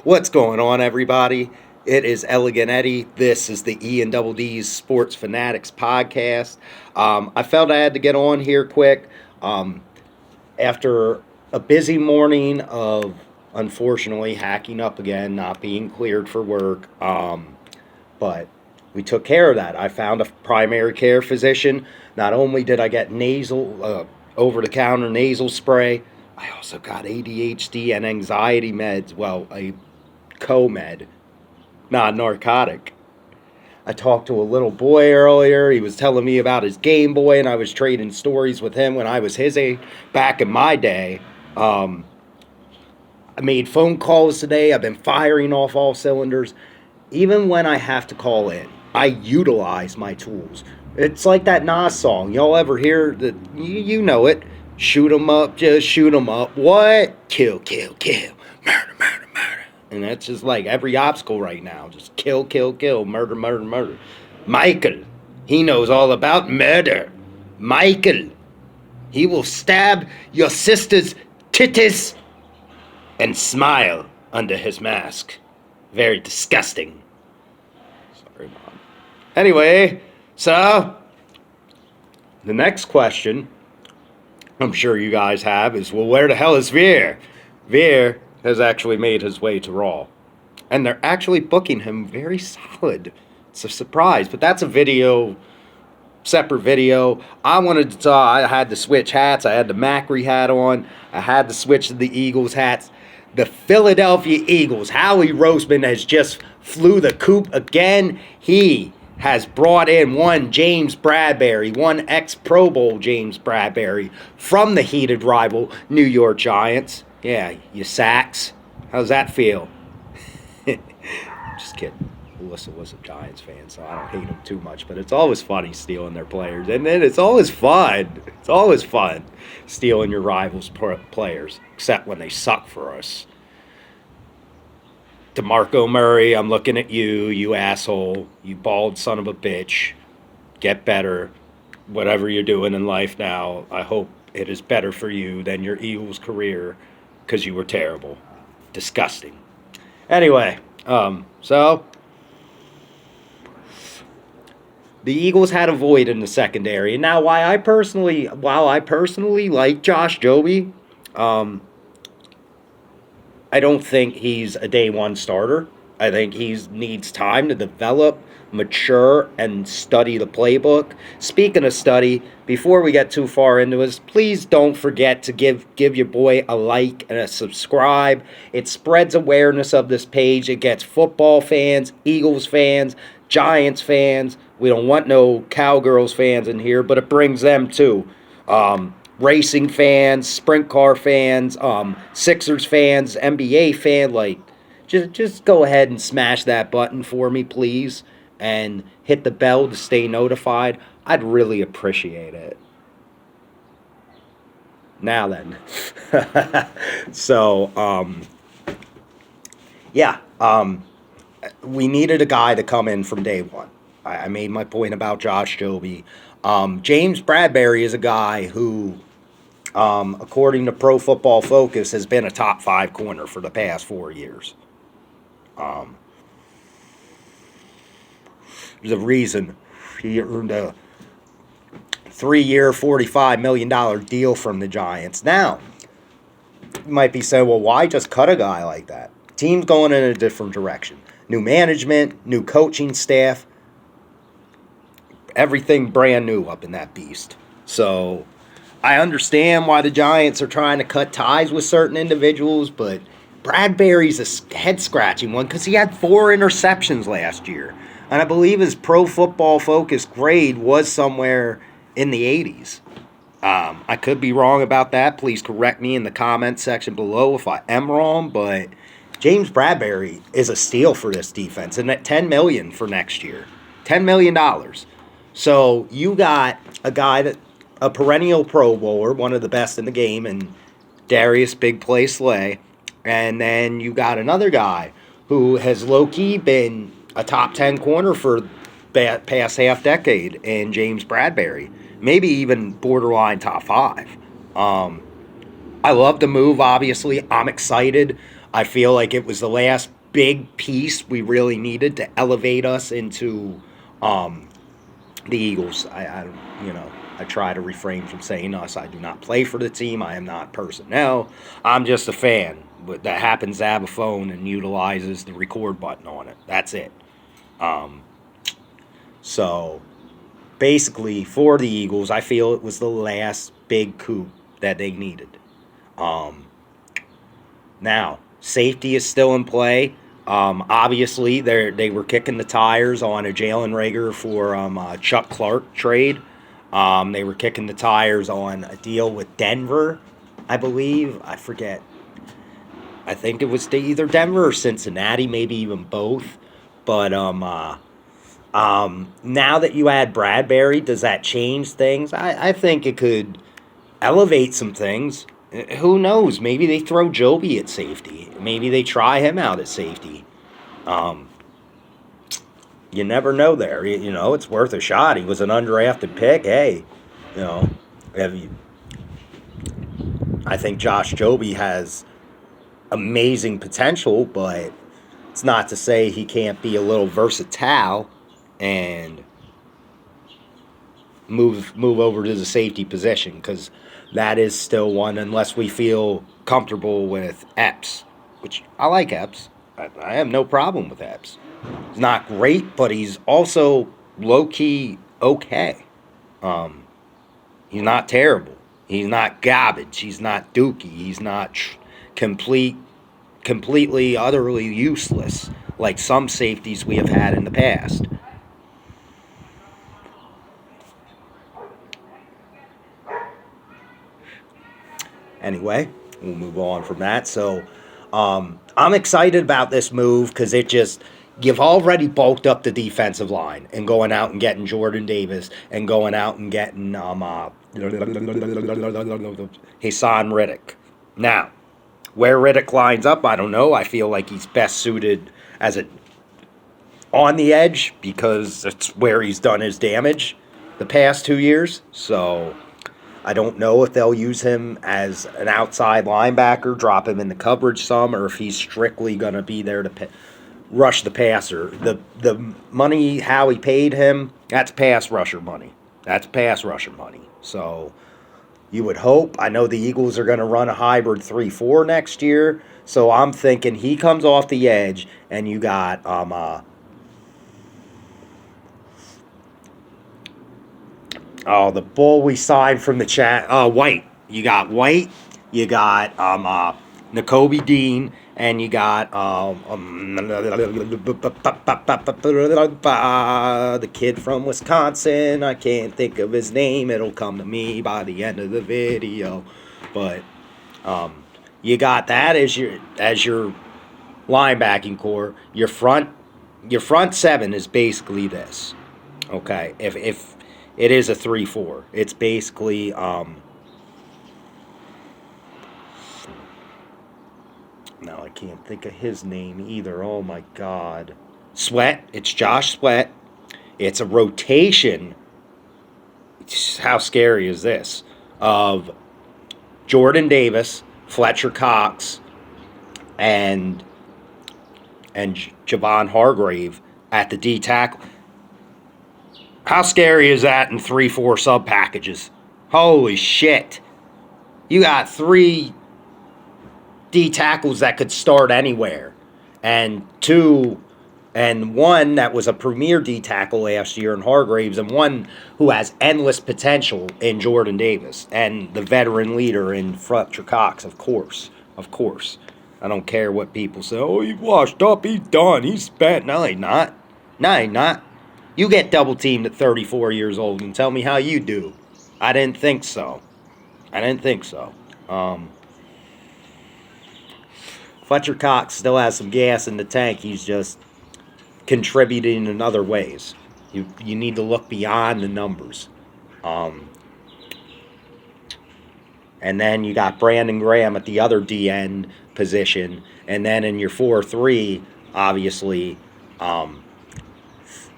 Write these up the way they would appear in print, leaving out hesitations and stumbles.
What's going on, everybody? It is Elegant Eddie. This is the E and Double D's Sports Fanatics podcast. I felt I had to get on here quick after a busy morning of, unfortunately, hacking up again, not being cleared for work. But we took care of that. I found a primary care physician. Not only did I get over-the-counter nasal spray, I also got ADHD and anxiety meds. Well, a co-med, not narcotic. I talked to a little boy earlier. He was telling me about his Game Boy, and I was trading stories with him when I was his age, back in my day. I made phone calls today. I've been firing off all cylinders. Even when I have to call in, I utilize my tools. It's like that Nas song. Y'all ever hear that? You know it. Shoot 'em up, just shoot 'em up. What? Kill, kill, kill. Murder, murder, murder. And that's just like every obstacle right now. Just kill, kill, kill. Murder, murder, murder. Michael, he knows all about murder. Michael, he will stab your sister's titties and smile under his mask. Very disgusting. Sorry, Mom. Anyway, so the next question I'm sure you guys have is, well, where the hell is Veer? Veer has actually made his way to Raw. And they're actually booking him very solid. It's a surprise, but that's a video, separate video. I wanted to talk, I had to switch hats. I had the Macri hat on. I had to switch to the Eagles hats. The Philadelphia Eagles, Howie Roseman has just flew the Coupe again. He has brought in one James Bradberry, one ex-Pro Bowl James Bradberry from the heated rival New York Giants. Yeah, you sacks. How's that feel? Just kidding. Alyssa was a Giants fan, so I don't hate him too much. But it's always funny stealing their players. And then it's always fun. It's always fun stealing your rivals' players, except when they suck for us. DeMarco Murray, I'm looking at you, you asshole, you bald son of a bitch. Get better. Whatever you're doing in life now, I hope it is better for you than your Eagles career, because you were terrible. Disgusting. Anyway, so the Eagles had a void in the secondary. And now, while I personally like Josh Jobe, I don't think he's a day one starter. I think he needs time to develop, mature, and study the playbook. Speaking of study, before we get too far into this, please don't forget to give your boy a like and a subscribe. It spreads awareness of this page. It gets football fans, Eagles fans, Giants fans. We don't want no Cowgirls fans in here, but it brings them too. Racing fans, sprint car fans, Sixers fans, NBA fan, like, just go ahead and smash that button for me, please, and hit the bell to stay notified. I'd really appreciate it. Now then. So, we needed a guy to come in from day one. I made my point about Josh Jobe. James Bradberry is a guy who, according to Pro Football Focus, has been a top 5 corner for the past 4 years. There's a reason he earned a 3-year, $45 million deal from the Giants. Now, you might be saying, well, why just cut a guy like that? Team's going in a different direction. New management, new coaching staff. Everything brand new up in that beast. So I understand why the Giants are trying to cut ties with certain individuals, but Bradberry's a head-scratching one because he had 4 interceptions last year. And I believe his Pro Football Focus grade was somewhere in the 80s. I could be wrong about that. Please correct me in the comment section below if I am wrong, but James Bradberry is a steal for this defense, and at $10 million for next year. $10 million. So you got a guy a perennial Pro Bowler, one of the best in the game, and Darius Big Play Slay. And then you got another guy who has low-key been a top 10 corner for past half decade in James Bradberry. Maybe even borderline top 5. I love the move, obviously. I'm excited. I feel like it was the last big piece we really needed to elevate us into um, the Eagles. I try to refrain from saying us. I do not play for the team. I am not personnel. I'm just a fan that happens to have a phone and utilizes the record button on it. That's it. Um, so basically, for the Eagles, I feel it was the last big coup that they needed. Um, Now, safety is still in play. Obviously, they were kicking the tires on a Jalen Rager for Chuck Clark trade. They were kicking the tires on a deal with Denver, I believe. I forget. I think it was either Denver or Cincinnati, maybe even both. But now that you add Bradberry, does that change things? I think it could elevate some things. Who knows? Maybe they throw Joby at safety. Maybe they try him out at safety. Um, you never know there. It's worth a shot. He was an undrafted pick. Hey, you know, have you, I think Josh Joby has amazing potential, but it's not to say he can't be a little versatile and move over to the safety position, because that is still one, unless we feel comfortable with Epps, which I like Epps. I have no problem with Epps. He's not great, but he's also low-key okay. Um, he's not terrible. He's not garbage. He's not dookie. He's not completely, utterly useless like some safeties we have had in the past. Anyway, we'll move on from that. So, I'm excited about this move because you've already bulked up the defensive line and going out and getting Jordan Davis and going out and getting Hassan Riddick. Now, where Riddick lines up, I don't know. I feel like he's best suited as on the edge because it's where he's done his damage the past 2 years. So I don't know if they'll use him as an outside linebacker, drop him in the coverage some, or if he's strictly going to be there to rush the passer. The money Howie paid him, that's pass rusher money. That's pass rusher money. So you would hope. I know the Eagles are going to run a hybrid 3-4 next year, so I'm thinking he comes off the edge, and you got the bull we signed from the chat. White. You got White. You got N'Kobe Dean, and you got the kid from Wisconsin. I can't think of his name. It'll come to me by the end of the video. But you got that as your linebacking core. Your front seven is basically this. Okay, if it is a 3-4, it's basically now I can't think of his name either. Oh my God. Sweat. It's Josh Sweat. It's a rotation. How scary is this? Of Jordan Davis, Fletcher Cox, and Javon Hargrave at the D tackle. How scary is that in 3-4 sub packages? Holy shit. You got 3 D tackles that could start anywhere, and one that was a premier D tackle last year in Hargraves, and one who has endless potential in Jordan Davis, and the veteran leader in Fletcher Cox, of course. I don't care what people say. Oh, he's washed up. He's done. He's spent. No, he's not. You get double teamed at 34 years old and tell me how you do. I didn't think so. Fletcher Cox still has some gas in the tank. He's just contributing in other ways. You need to look beyond the numbers. And then you got Brandon Graham at the other DN position. And then in your 4-3, obviously,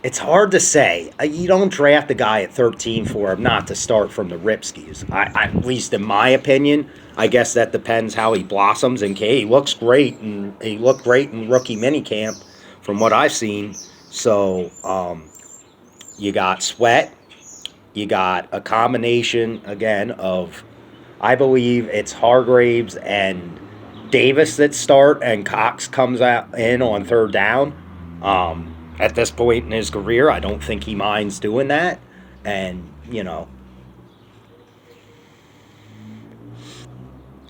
It's hard to say. You don't draft a guy at 13 for him not to start from the Ripskis. At least in my opinion. I guess that depends how he blossoms. And he looks great, and he looked great in rookie minicamp from what I've seen. So you got Sweat. You got a combination again of, I believe it's Hargraves and Davis that start, and Cox comes out in on third down. At this point in his career, I don't think he minds doing that. And,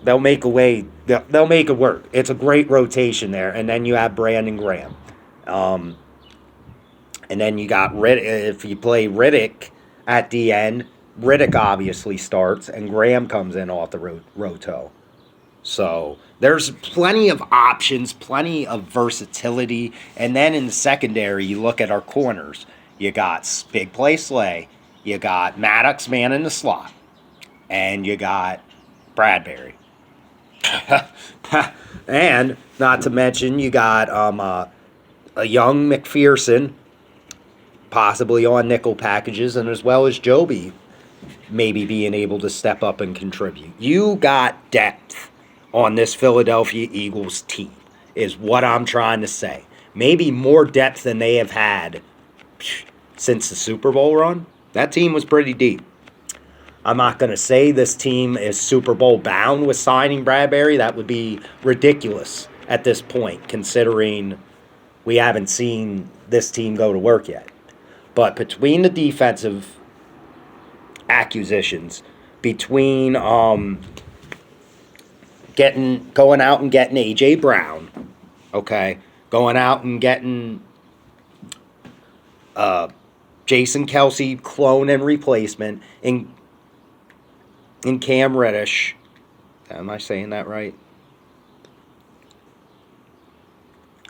they'll make a way. They'll make it work. It's a great rotation there. And then you have Brandon Graham. And then you got Riddick. If you play Riddick at the end, Riddick obviously starts, and Graham comes in off the roto. So there's plenty of options, plenty of versatility. And then in the secondary, you look at our corners. You got Big Play Slay. You got Maddox, man in the slot. And you got Bradberry. And not to mention, you got a young McPherson, possibly on nickel packages, and as well as Joby maybe being able to step up and contribute. You got depth on this Philadelphia Eagles team, is what I'm trying to say. Maybe more depth than they have had since the Super Bowl run. That team was pretty deep. I'm not going to say this team is Super Bowl bound with signing Bradberry. That would be ridiculous at this point, considering we haven't seen this team go to work yet. But between the defensive acquisitions, between going out and getting A.J. Brown, okay, going out and getting Jason Kelsey clone and replacement in Cam Reddish. Am I saying that right?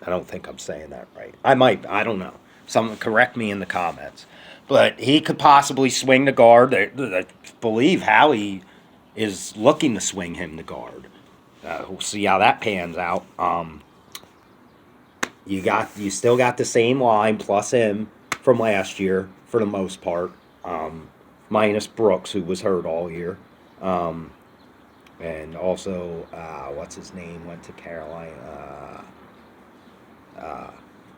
I don't think I'm saying that right. I might. I don't know. Someone correct me in the comments. But he could possibly swing the guard. I believe Howie is looking to swing him the guard. We'll see how that pans out. You still got the same line plus him from last year for the most part, minus Brooks, who was hurt all year, and also what's his name went to Carolina.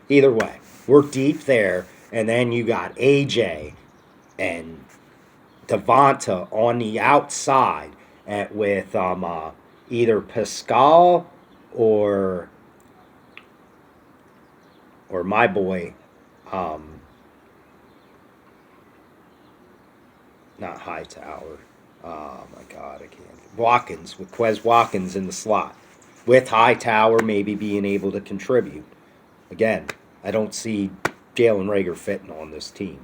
Either way, we're deep there, and then you got AJ and Devonta on the outside with either Pascal or my boy, not Hightower. Oh my God, I can't. Watkins, with Quez Watkins in the slot, with Hightower maybe being able to contribute. Again, I don't see Jalen Reagor fitting on this team.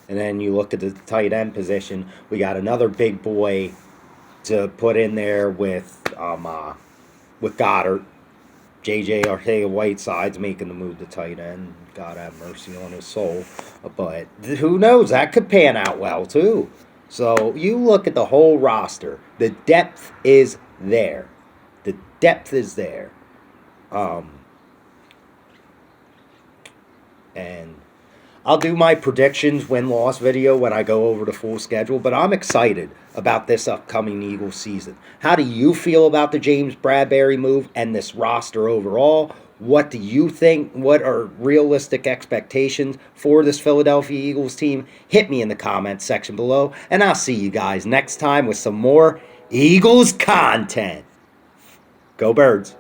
And then you look at the tight end position. We got another big boy to put in there with Goddard. J.J. Arcega-Whiteside's making the move to tight end. God have mercy on his soul. But who knows? That could pan out well, too. So you look at the whole roster. The depth is there. The depth is there. And I'll do my predictions win-loss video when I go over the full schedule, but I'm excited about this upcoming Eagles season. How do you feel about the James Bradberry move and this roster overall? What do you think? What are realistic expectations for this Philadelphia Eagles team? Hit me in the comments section below, and I'll see you guys next time with some more Eagles content. Go Birds.